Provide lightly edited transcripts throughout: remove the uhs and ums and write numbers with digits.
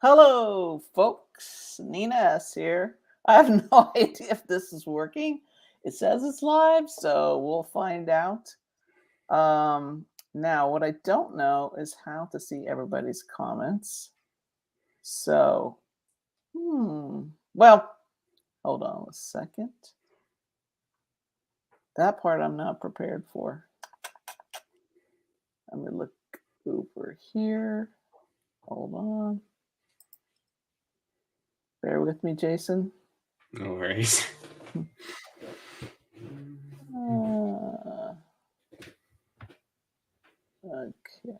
Hello, folks. Nina S. here. I have no idea if this is working. It says it's live, so we'll find out. Now, what I don't know is how to see everybody's comments. So, well, hold on a second. That part I'm not prepared for. Let me look over here. Hold on. Bear with me, Jason. No worries. Okay.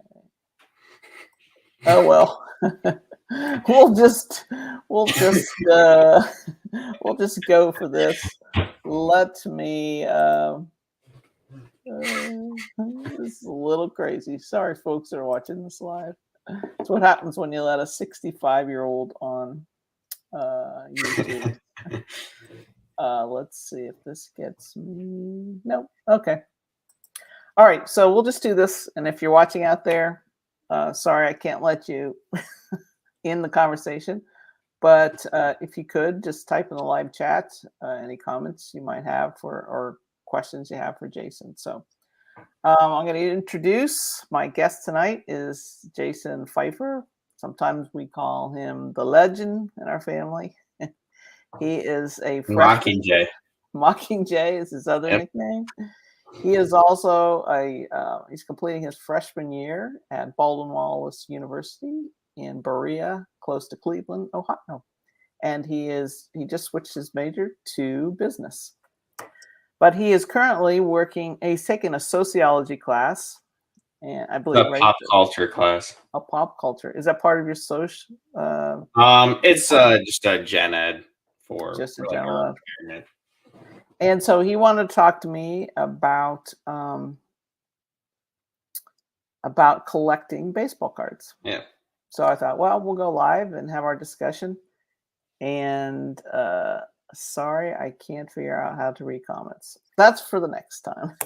Oh well. we'll just we'll just we'll just go for this. Let me this is a little crazy. Sorry folks that are watching this live. It's what happens when you let a 65-year-old on YouTube. Let's see if this gets me. Nope. Okay. All right, so we'll just do this. And if you're watching out there, sorry I can't let you in the conversation. But if you could just type in the live chat any comments you might have or questions you have for Jason. So I'm going to introduce my guest tonight is Jason Pfeiffer. Sometimes we call him the legend in our family. He is a freshman. Mockingjay is his other nickname. He is also he's completing his freshman year at Baldwin Wallace University in Berea, close to Cleveland, Ohio. And he just switched his major to business. But he is currently he's taking a sociology class, and I believe pop culture class. A pop culture. Is that part of your social? It's just a gen ed for just a for general ed. And so he wanted to talk to me about collecting baseball cards. Yeah. So I thought, well, we'll go live and have our discussion. And sorry, I can't figure out how to read comments. That's for the next time.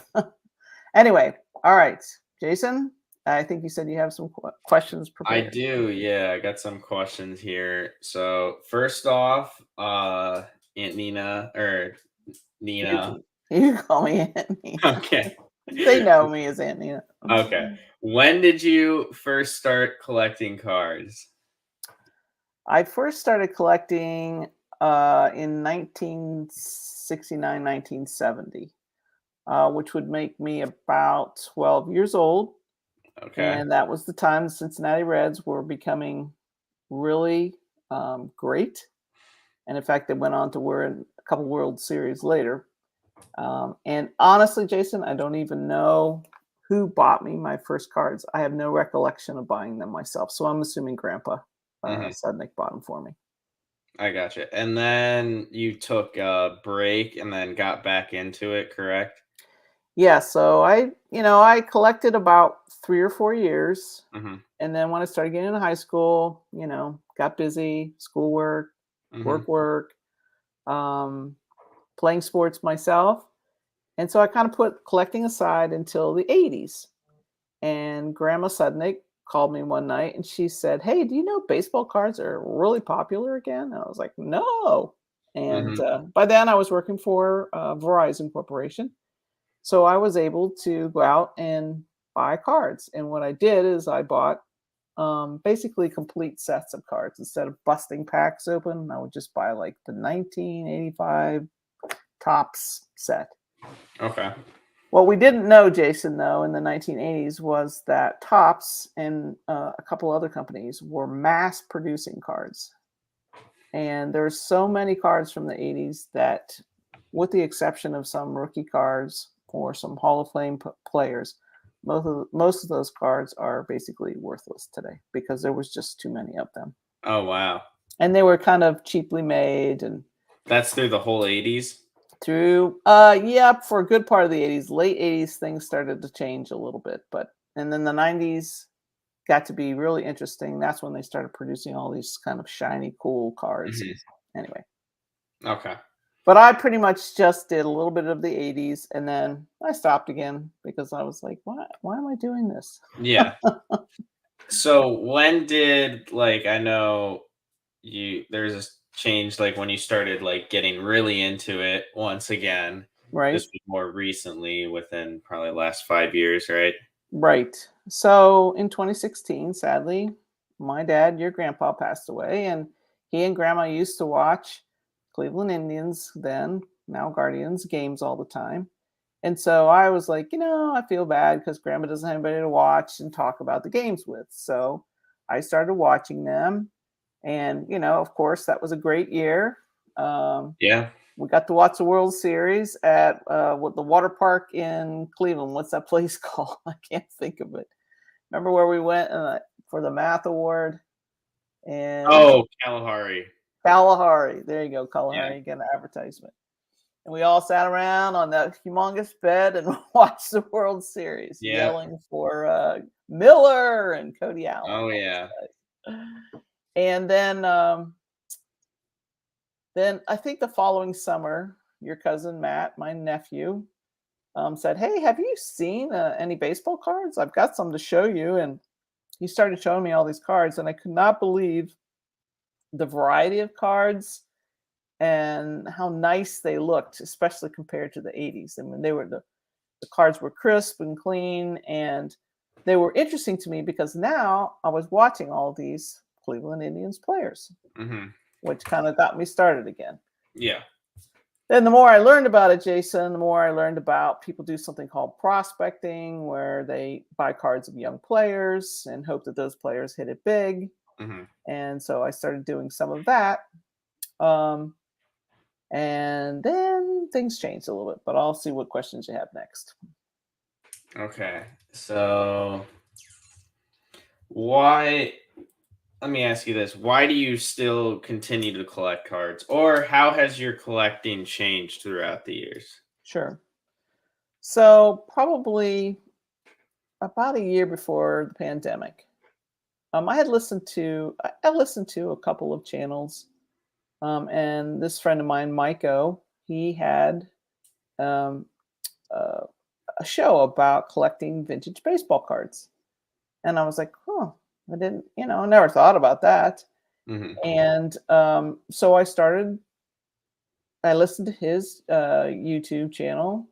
Anyway, all right, Jason, I think you said you have some questions prepared. I do, yeah. I got some questions here. So first off, Aunt Nina or Nina. You can call me Aunt Nina. Okay. They know me as Aunt Nina. Okay. When did you first start collecting cards? I first started collecting in 1969, 1970, which would make me about 12 years old. Okay. And that was the time the Cincinnati Reds were becoming really great. And in fact, they went on to win a couple World Series later. And honestly, Jason, I don't even know who bought me my first cards. I have no recollection of buying them myself. So I'm assuming Grandpa Sudnick bought them for me. I gotcha. And then you took a break and then got back into it, correct? Yeah. So I collected about 3 or 4 years. And then when I started getting into high school, got busy, schoolwork, work, playing sports myself. And so I kind of put collecting aside until the 80s. And Grandma Sudnick called me one night and she said, "Hey, do you know baseball cards are really popular again?" And I was like, "No." And by then I was working for Verizon Corporation. So I was able to go out and buy cards. And what I did is I bought basically complete sets of cards. Instead of busting packs open, I would just buy like the 1985 Topps set. Okay. What we didn't know, Jason, though, in the 1980s was that Topps and a couple other companies were mass producing cards. And there's so many cards from the 80s that, with the exception of some rookie cards or some Hall of Fame players, most of those cards are basically worthless today because there was just too many of them. Oh, wow. And they were kind of cheaply made. And that's through the whole 80s? For a good part of the 80s. Late 80s, things started to change a little bit. And then the 90s got to be really interesting. That's when they started producing all these kind of shiny, cool cards. Anyway. Okay. But I pretty much just did a little bit of the 80s, and then I stopped again because I was like, why am I doing this? Yeah. So when did, I know there's a change like when you started like getting really into it once again. right? This was more recently within probably the last 5 years, right? Right. So in 2016, sadly, my dad, your grandpa, passed away, and he and grandma used to watch Cleveland Indians, then now Guardians, games all the time. And so I was like, I feel bad because grandma doesn't have anybody to watch and talk about the games with. So I started watching them. And, of course, that was a great year. Um, Yeah. we got to watch the World Series at what the water park in Cleveland. What's that place called? I can't think of it. Remember where we went for the math award in Oh, Kalahari. Kalahari? There you go, Yeah. Kalahari. Again, advertisement. And we all sat around on that humongous bed and watched the World Series, Yeah. yelling for Miller and Cody Allen Oh and all those yeah. guys. And then I think the following summer, your cousin Matt, my nephew, said, "Hey, have you seen any baseball cards? I've got some to show you." And he started showing me all these cards, and I could not believe the variety of cards and how nice they looked, especially compared to the 80s. I mean, the cards were crisp and clean, and they were interesting to me because now I was watching all these Cleveland Indians players, Hmm. which kind of got me started again. Yeah. Then the more I learned about it, Jason, the more I learned about people do something called prospecting, where they buy cards of young players and hope that those players hit it big. Hmm. And so I started doing some of that. Um, and then things changed a little bit, but I'll see what questions you have next. Okay. So why let me ask you this. Why do you still continue to collect cards? Or how has your collecting changed throughout the years? Sure. So probably about a year before the pandemic, I listened to a couple of channels, and this friend of mine, Miko, he had um, uh, a show about collecting vintage baseball cards. And I was like, huh, I didn't, I never thought about that. Hmm. And so I listened to his YouTube channel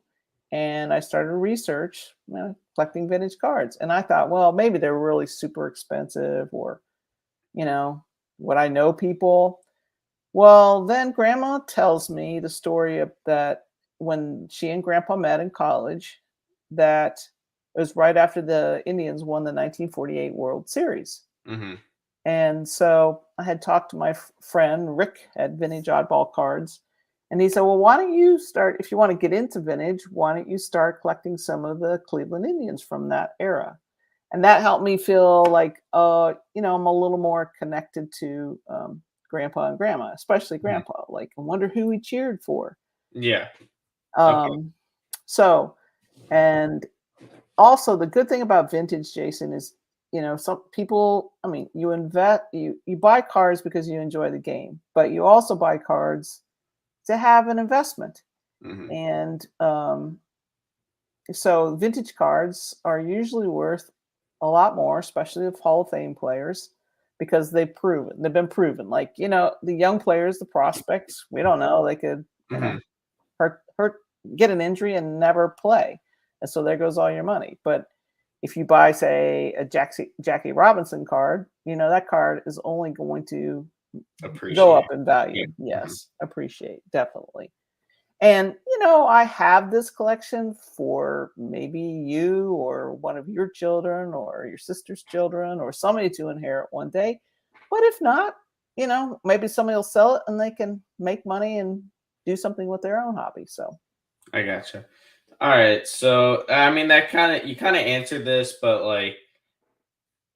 and I started research, collecting vintage cards. And I thought, well, maybe they're really super expensive or, you know, would I know people? Well, then grandma tells me the story of that when she and grandpa met in college, that it was right after the Indians won the 1948 World Series. Hmm. And so I had talked to my friend Rick at Vintage Oddball Cards, and he said, "Well, why don't you start, if you want to get into vintage, why don't you start collecting some of the Cleveland Indians from that era?" And that helped me feel like, I'm a little more connected to grandpa and grandma, especially Hmm. grandpa. Like, I wonder who he cheered for. Yeah. Okay. Um, so, and also the good thing about vintage, Jason, is some people, I mean, you buy cards because you enjoy the game, but you also buy cards to have an investment. Hmm. And so vintage cards are usually worth a lot more, especially of Hall of Fame players, because they've been proven. Like, the young players, the prospects, we don't know, they could, Hmm. hurt, get an injury and never play. And so there goes all your money. But if you buy, say, a Jackie Robinson card, that card is only going to go up Appreciate. in Yeah. value. Hmm. Yes, appreciate, definitely. And, I have this collection for maybe you or one of your children or your sister's children or somebody to inherit one day. But if not, maybe somebody will sell it and they can make money and do something with their own hobby. So, I gotcha. All right. So I mean that you kind of answered this, but like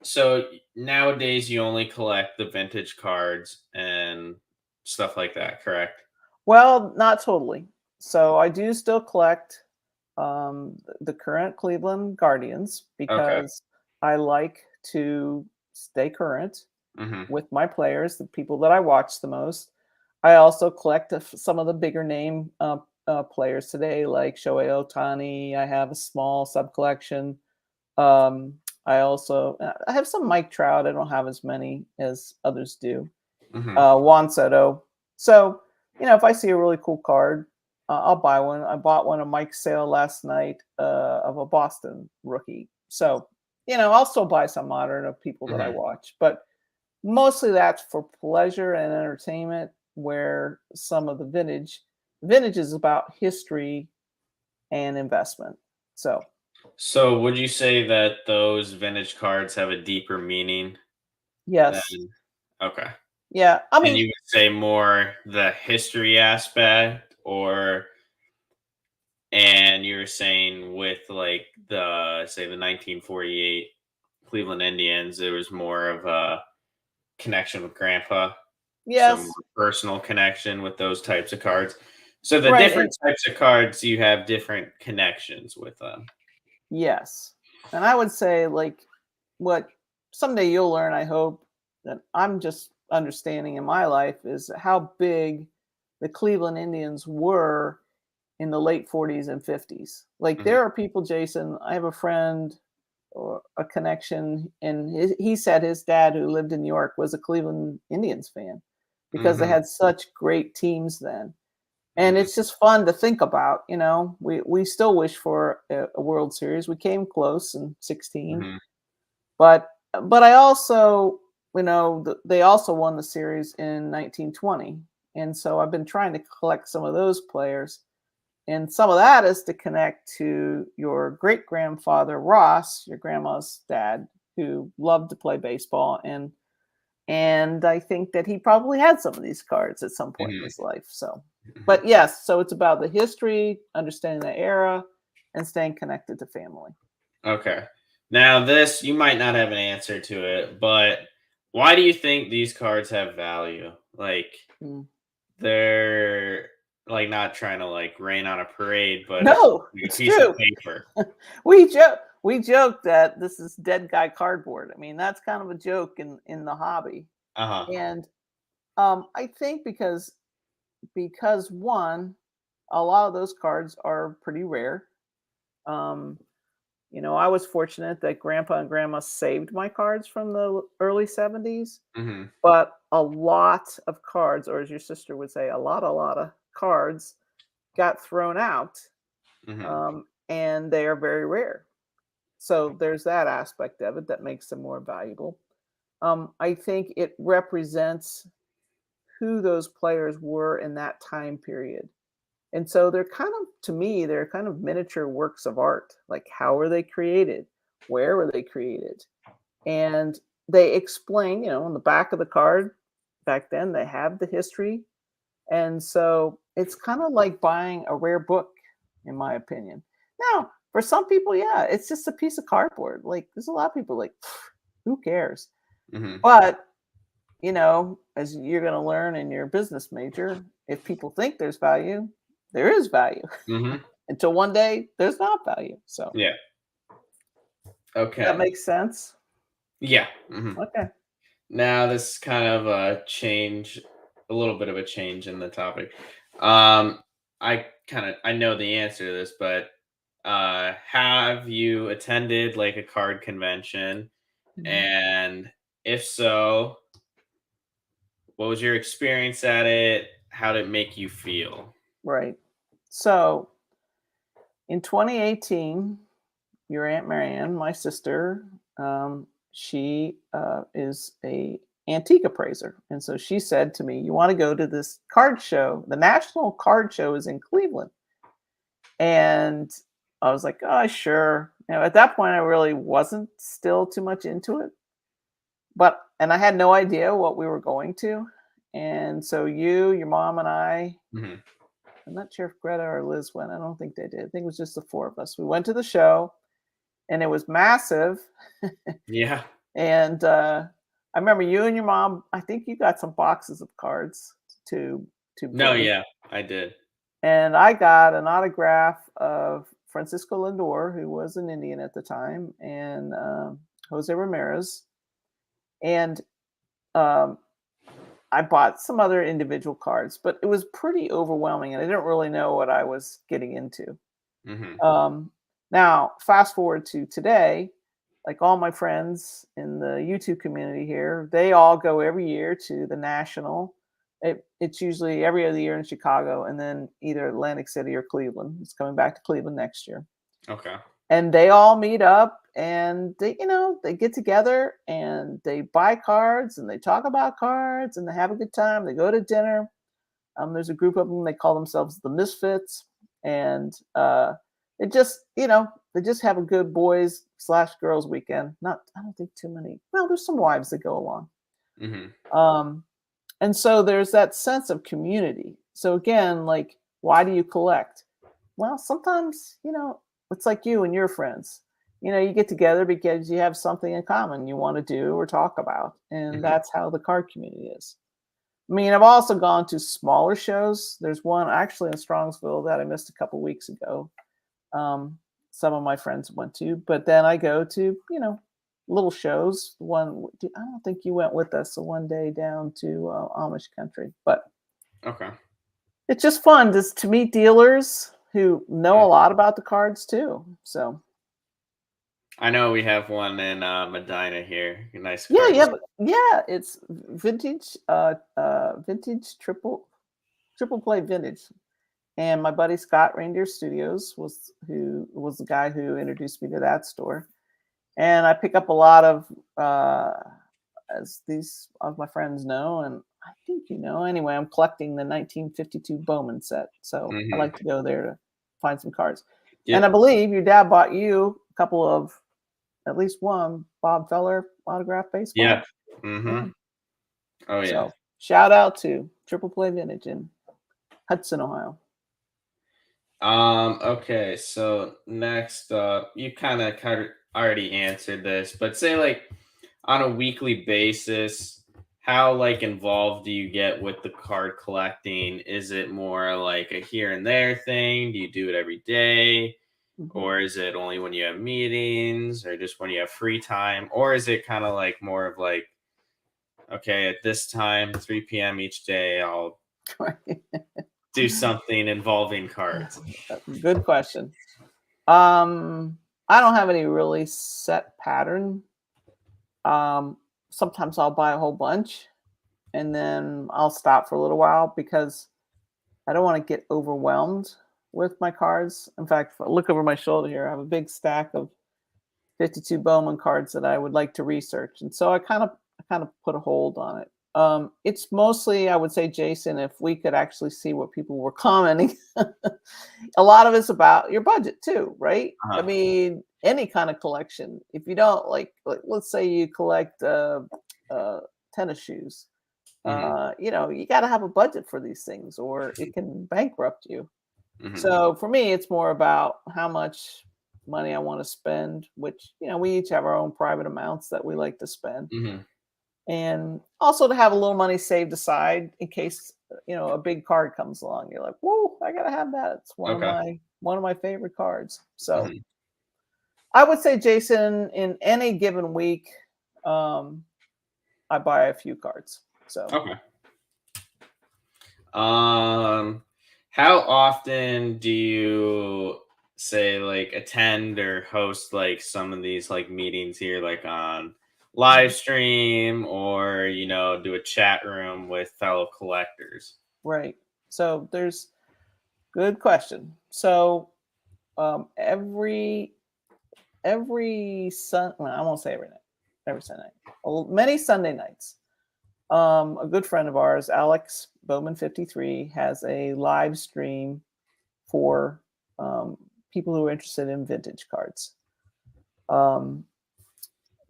so nowadays you only collect the vintage cards and stuff like that, correct? well, not totally. So I do still collect the current Cleveland Guardians Okay. because I like to stay current Hmm. with my players, the people that I watch the most. I also collect some of the bigger name players today, like Shohei Ohtani. I have a small sub collection. I have some Mike Trout. I don't have as many as others do. Hmm. Juan Soto. So, if I see a really cool card, I'll buy one. I bought one of Mike's sale last night of a Boston rookie. So, I'll still buy some modern of people that I Hmm. watch, but mostly that's for pleasure and entertainment, where some of the vintage is about history and investment. So, So would you say that those vintage cards have a deeper meaning than yes. okay? Yeah. I And mean, you would say more the history aspect, or and you were saying with like the say the 1948 Cleveland Indians, there was more of a connection with grandpa, so more yes. personal connection with those types of cards. So the Right. different types of cards, you have different connections with them. Yes. And I would say, like, what someday you'll learn, I hope, that I'm just understanding in my life is how big the Cleveland Indians were in the late 40s and 50s. Like, Mhm, there are people, Jason, I have a friend or a connection, and he said his dad, who lived in New York, was a Cleveland Indians fan because they mhm, had such great teams then. And mhm, it's just fun to think about. We still wish for a World Series. We came close in 16, mhm, but I also, they also won the series in 1920, and so I've been trying to collect some of those players, and some of that is to connect to your great grandfather Ross, your grandma's dad, who loved to play baseball, and I think that he probably had some of these cards at some point in mhm, his life. So, mhm. but yes, so it's about the history, understanding the era, and staying connected to family. Okay. Now, this you might not have an answer to it, but why do you think these cards have value? Like Mm. they're like not trying to like rain on a parade, but it's just No, like a it's piece of true. paper. We joke that this is dead guy cardboard. I mean, that's kind of a joke in the hobby, Uh huh. and I think because one, a lot of those cards are pretty rare. Um, I was fortunate that grandpa and grandma saved my cards from the early 70s, Hmm. but a lot of cards, or as your sister would say, a lot of cards got thrown out, Hmm. and they are very rare. So there's that aspect of it that makes them more valuable. I think it represents who those players were in that time period. And so they're kind of, to me, they're kind of miniature works of art. Like, how were they created? Where were they created? And they explain, on the back of the card, back then they have the history. And so it's kind of like buying a rare book, in my opinion. Now, for some people, yeah, it's just a piece of cardboard. Like, there's a lot of people like, who cares? Hmm. But, as you're going to learn in your business major, if people think there's value, there is value Hmm. until one day there's not value. So Yeah. that Okay. makes sense. Yeah. Hmm. Okay. Now this is kind of a change, a little bit of a change in the topic. I know the answer to this, but have you attended like a card convention? Mhm. And if so, what was your experience at it? How did it make you feel? Right. So in 2018, your Aunt Marianne, my sister, she is a antique appraiser, and so she said to me, "You want to go to this card show? The National Card Show is in Cleveland." And I was like, "Oh, sure." At that point, I really wasn't still too much into it, and I had no idea what we were going to. And so your mom, and Hmm. I'm not sure if Greta or Liz went. I don't think they did. I think it was just the four of us. We went to the show, and it was massive. Yeah. And I remember you and your mom. I think you got some boxes of cards to No, bring, yeah, I did. and I got an autograph of Francisco Lindor, who was an Indian at the time, and Jose Ramirez, and um, I bought some other individual cards, but it was pretty overwhelming, and I didn't really know what I was getting into. Hmm. Um, Now, fast forward to today. like all my friends in the YouTube community here, they all go every year to the national. It's usually every other year in Chicago, and then either Atlantic City or Cleveland. It's coming back to Cleveland next year. Okay. And they all meet up and they get together and they buy cards and they talk about cards and they have a good time. They go to dinner. There's a group of them, they call themselves the Misfits, and it just, they just have a good boys slash girls weekend. Not, I don't think too many. Well, there's some wives that go along. Mm-hmm. And so there's that sense of community. So again, like, why do you collect? Well, sometimes, it's like you and your friends. You get together because you have something in common you want to do or talk about. And Mm-hmm. that's how the card community is. I mean, I've also gone to smaller shows. There's one actually in Strongsville that I missed a couple weeks ago. Some of my friends went to, but then I go to, little shows. I don't think you went with us one day down to Amish country, but Okay. it's just fun just to meet dealers who know Mm. a lot about the cards too. So I know we have one in Medina here. Nice yeah, cards. it's vintage, vintage triple play vintage. And my buddy Scott Reindeer Studios was the guy who introduced me to that store. And I pick up a lot of, as these of my friends know, and I think anyway, I'm collecting the 1952 Bowman set. So I Mm-hmm. like to go there to find some cards. And I Yep. believe your dad bought you a couple of, at least one, Bob Feller autographed baseball. Yeah. Mm-hmm. Yeah. Oh yeah. So shout out to Triple Play Vintage in Hudson, Ohio. Okay, so next up, you kind of already answered this, but say like on a weekly basis, how like involved do you get with the card collecting? Is it more like a here and there thing? Do you do it every day? Mhm. Or is it only when you have meetings or just when you have free time? Or is it kind of like more of like, okay, at this time, 3 p.m. each day, I'll do something involving cards? Good question. I don't have any really set pattern. Um, Sometimes I'll buy a whole bunch and then I'll stop for a little while because I don't want to get overwhelmed with my cards. In fact, if I look over my shoulder here, I have a big stack of 52 Bowman cards that I would like to research. And so I kind of put a hold on it. It's mostly, I would say, Jason, if we could actually see what people were commenting. A lot of it's about your budget too, right? I Uh-huh. mean, any kind of collection. If you don't let's say you collect tennis shoes, Hmm. you got to have a budget for these things, or it can bankrupt you. Hmm. So for me, it's more about how much money I want to spend, which, we each have our own private amounts that we like to spend. Hmm. And also to have a little money saved aside in case, a big card comes along. You're like, whoa, I gotta have that. It's Okay. one of my favorite cards. So Hmm. I would say, Jason, in any given week, um, I buy a few cards. So Okay. Um, how often do you say like attend or host like some of these like meetings here, like on live mhm, stream or do a chat room with fellow collectors? right. So there's good question. So every well, I won't say every night, every Sunday night. Many Sunday nights. A good friend of ours, Alex Bowman 53, has a live stream for um, people who are interested in vintage cards. Um,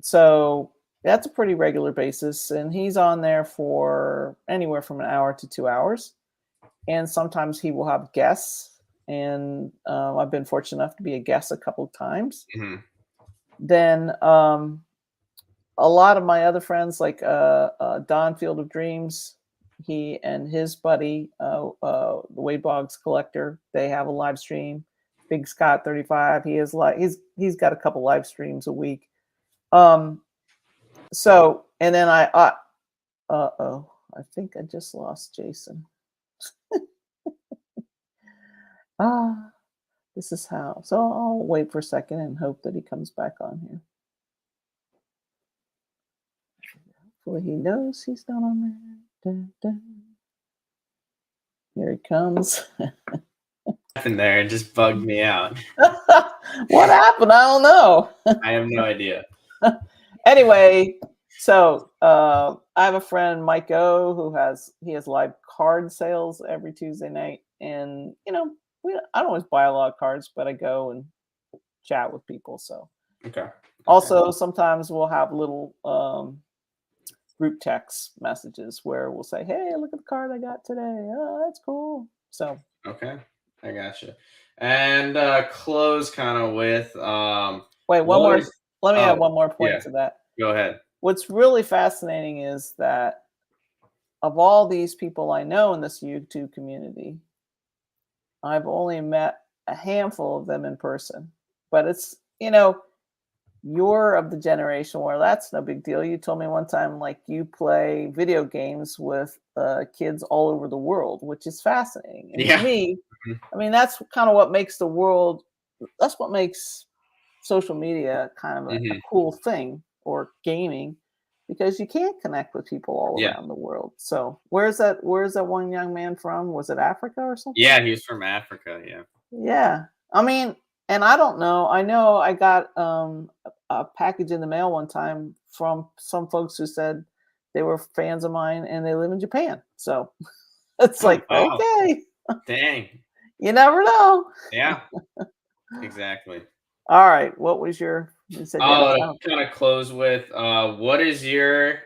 so that's a pretty regular basis, and he's on there for anywhere from an hour to 2 hours. And sometimes he will have guests, and I've been fortunate enough to be a guest a couple of times. Hmm. Then a lot of my other friends, like Don Field of Dreams, he and his buddy, the Wade Boggs collector, they have a live stream. Big Scott 35, he is like he's got a couple live streams a week. Um, so and then oh, I think I just lost Jason. Ah, this is how. So I'll wait for a second and hope that he comes back on here. For he knows he's not on there. Dun, dun. Here he comes. Happened there, it just bugged me out. What happened? I don't know. I have no idea. Anyway, so I have a friend, Mike O, who has live card sales every Tuesday night, and I don't always buy a lot of cards, but I go and chat with people. So Okay. also sometimes we'll have little group text messages where we'll say, "Hey, look at the card I got today. Oh, that's cool." So Okay, I gotcha. And close kind of with wait, one more. Let me add one more point yeah, to that. go ahead. What's really fascinating is that of all these people I know in this YouTube community, I've only met a handful of them in person. But it's, you're of the generation where that's no big deal. You told me one time, like, you play video games with kids all over the world, which is fascinating. And Yeah. to me, I mean, that's kind of what makes the world, that's what makes social media kind of a cool thing, or gaming, because you can't connect with people all Yeah. around the world. So where's that one young man from? Was it Africa or something? Yeah, he was from Africa. Yeah. Yeah. I mean, and I don't know. I know I got a package in the mail one time from some folks who said they were fans of mine and they live in Japan. So it's like, wow. okay, Dang. you never know. Yeah. Exactly. All right. What was your? You said you had a final- kind of close with what is your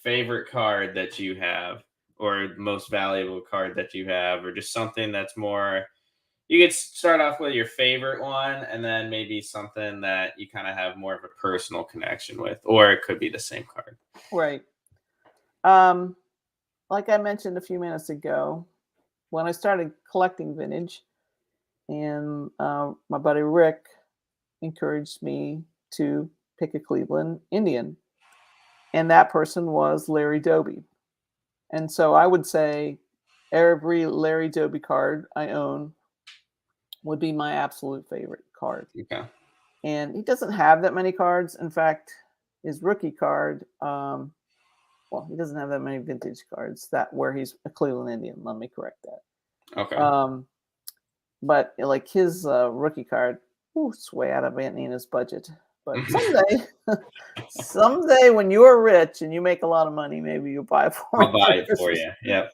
favorite card that you have, or most valuable card that you have, or just something that's more. You could start off with your favorite one, and then maybe something that you kind of have more of a personal connection with, or it could be the same card. Right. Like I mentioned a few minutes ago, when I started collecting vintage, and my buddy Rick encouraged me to pick a Cleveland Indian, and that person was Larry Doby. And so I would say every Larry Doby card I own would be my absolute favorite card. Okay. And he doesn't have that many cards. In fact, his rookie card, well, he doesn't have that many vintage cards that where he's a Cleveland Indian. Let me correct that. Okay. But like his rookie card, it's way out of Aunt Nina's budget. But someday when you're rich and you make a lot of money, maybe you'll buy it for me. I'll buy it for you. Yep.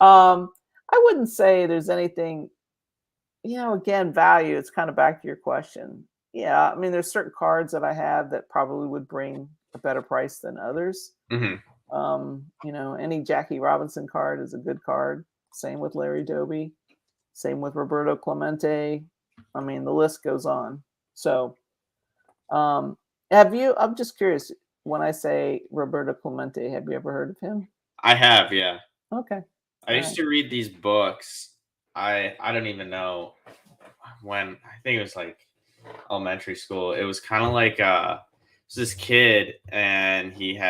I wouldn't say there's anything, again, value. It's kind of back to your question. Yeah, I mean, there's certain cards that I have that probably would bring a better price than others. Any Jackie Robinson card is a good card. Same with Larry Doby. Same with Roberto Clemente. I mean, the list goes on. So, I'm just curious, when I say Roberto Clemente, have you ever heard of him? I have, yeah. Okay. I used to read these books. I don't even know when. I think it was like elementary school. It was kind of like this kid, and he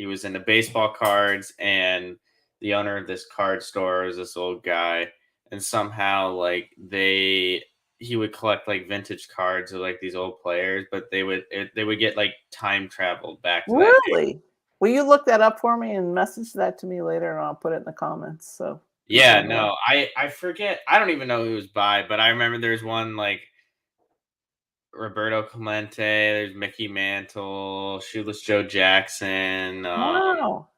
was into baseball cards, and the owner of this card store was this old guy, and somehow like he would collect like vintage cards of like these old players, but they would get like time traveled back to that day. Really? Will you look that up for me and message that to me later, and I'll put it in the comments? So Yeah, no, I forget. I don't even know who it was by, but I remember there's one like Roberto Clemente, there's Mickey Mantle, Shoeless Joe Jackson, wow.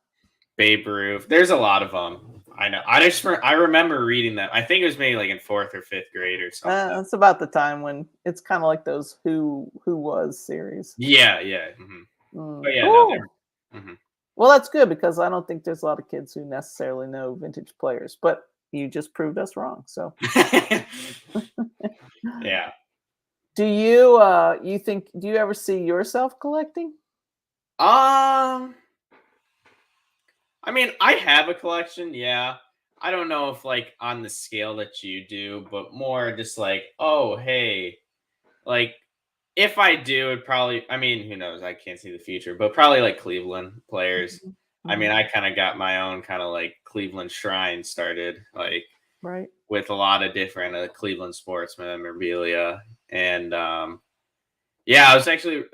Babe Ruth. There's a lot of them. I know. I remember reading that. I think it was maybe like in 4th or 5th grade or something. It's about the time when it's kind of like those Who Was series. Yeah, yeah. But yeah, cool. No, Well, that's good, because I don't think there's a lot of kids who necessarily know vintage players, but you just proved us wrong. So yeah. do you ever see yourself collecting? I mean, I have a collection, yeah. I don't know if like on the scale that you do, but more just like, oh, hey, like if I do, it probably, I mean, who knows? I can't see the future, but probably like Cleveland players. I mean, I kind of got my own kind of like Cleveland shrine started, like right, with a lot of different Cleveland sports memorabilia. And yeah, I was actually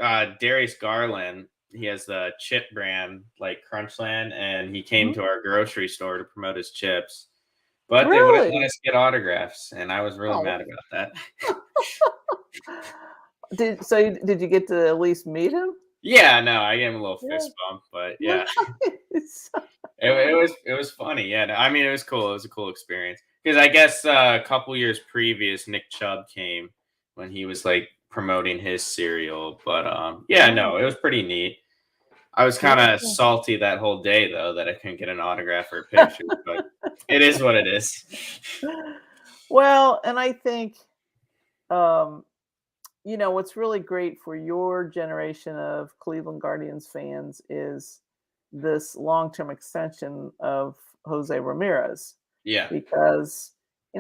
Darius Garland. has the chip brand like Crunchland, and he came Mhm. to our grocery store to promote his chips, but they wouldn't let Really? us get autographs, and I was really Oh. mad about that. Did you get to at least meet him? Yeah, no, I gave him a little Yeah. fist bump, but yeah, Nice. it was funny. Yeah, no, I mean it was cool. It was a cool experience because I guess a couple years previous, Nick Chubb came when he was like promoting his cereal. But yeah, Oh, no, it was pretty neat. I was kind cool, of cool. salty that whole day though that I couldn't get an autograph or a picture, but it is what it is. Well, and I think, um, what's really great for your generation of Cleveland Guardians fans is this long-term extension of Jose Ramirez Yeah, because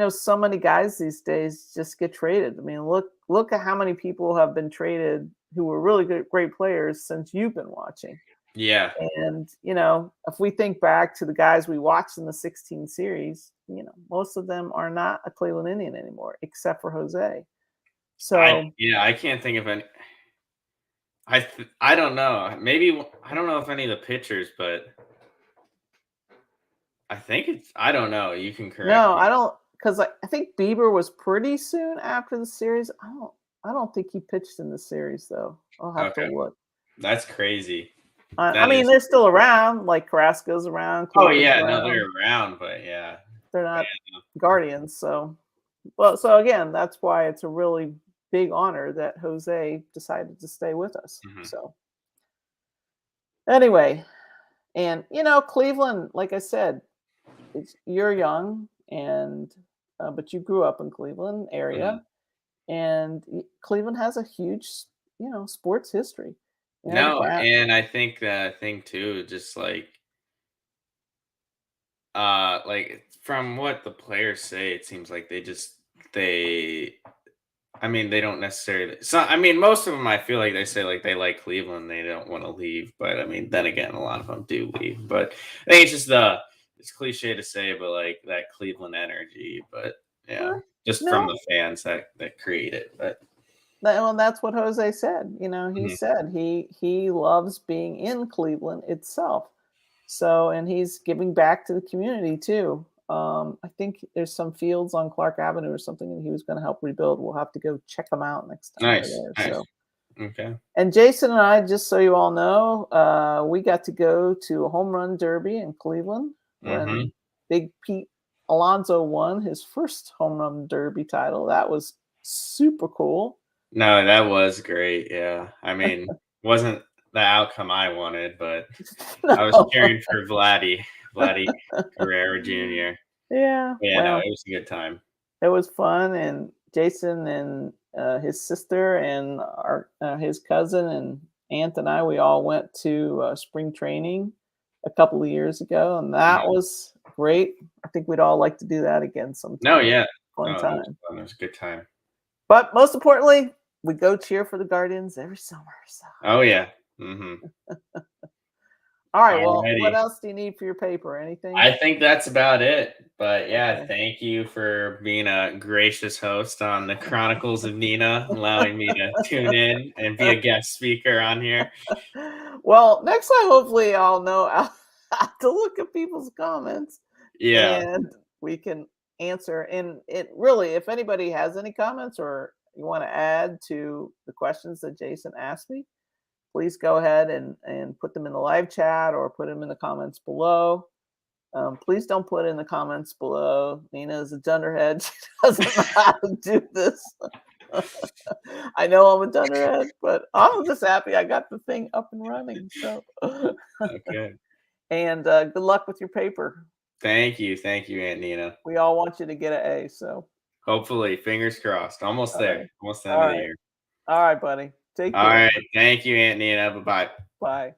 so many guys these days just get traded. I mean, look at how many people have been traded who were really good, great players since you've been watching. yeah, And if we think back to the guys we watched in the 16 series, most of them are not a Cleveland Indian anymore, except for Jose. So I can't think of any. I don't know. Maybe I don't know if any of the pitchers, but I think it's I don't know. You can correct no, me. I don't, because I think Bieber was pretty soon after the series. I don't think he pitched in the series though. I'll have to Okay, look. that's crazy. I That mean, is. they're still around. Like Carrasco's around, Oh Cleveland's yeah, no, around. they're around, but yeah, They're but not yeah, Guardians. So again, that's why it's a really big honor that Jose decided to stay with us. no. Mhm. So anyway, and Cleveland, like I said, you're young, and but you grew up in Cleveland Mhm. area, and Cleveland has a huge, sports history. The No, Brown. and I think that thing too, just like from what the players say, it seems like they I mean, they don't necessarily. So, I mean, most of them, I feel like they say like they like Cleveland, they don't want to leave. But I mean, then again, a lot of them do leave. But I think it's just it's cliche to say, but like that Cleveland energy. But yeah, just from No, the fans that create it. But well, that's what Jose said. He mhm. said he loves being in Cleveland itself. So, and he's giving back to the community too. I think there's some fields on Clark Avenue or something, and he was going to help rebuild. We'll have to go check them out next time we're Nice, there. nice. So, Okay. and Jason and I, just so you all know, we got to go to a home run derby in Cleveland Hmm. when Big Pete Alonso won his first home run derby title. That was super cool. No, that was great. Yeah, I mean, wasn't the outcome I wanted, but I was No. cheering for Vladdy Guerrero Jr. Yeah, Yeah, no, well, it was a good time. it was fun, and Jason and his sister and his cousin and aunt and I, we all went to spring training a couple of years ago, and that Mhm. was great. I think we'd all like to do that again No, sometime. yeah. Fun No, it was time. fun. It was a good time. But most importantly, we go cheer for the Guardians every summer. So, Oh, yeah. Mhm. all right. Well, what Alrighty. else do you need for your paper? Anything? I think that's about it. But yeah, Okay. thank you for being a gracious host on the Chronicles of Nina, allowing me to tune in and be a guest speaker on here. Well, next time, hopefully, I'll know how to look at people's comments Yeah. and we can answer. And it really, if anybody has any comments or you want to add to the questions that Jason asked me, please go ahead and put them in the live chat or put them in the comments below. Please don't put in the comments below. Nina is a dunderhead. She doesn't know how to do this. I know I'm a dunderhead, but I'm just happy I got the thing up and running. So, Okay. and good luck with your paper. Thank you. Thank you, Aunt Nina. We all want you to get an A. So, Hopefully, fingers crossed. Almost all there. right, Almost the end all of the right, year. all right, buddy. Take All care. right. Thank you, Aunt Nina. Bye bye. Bye.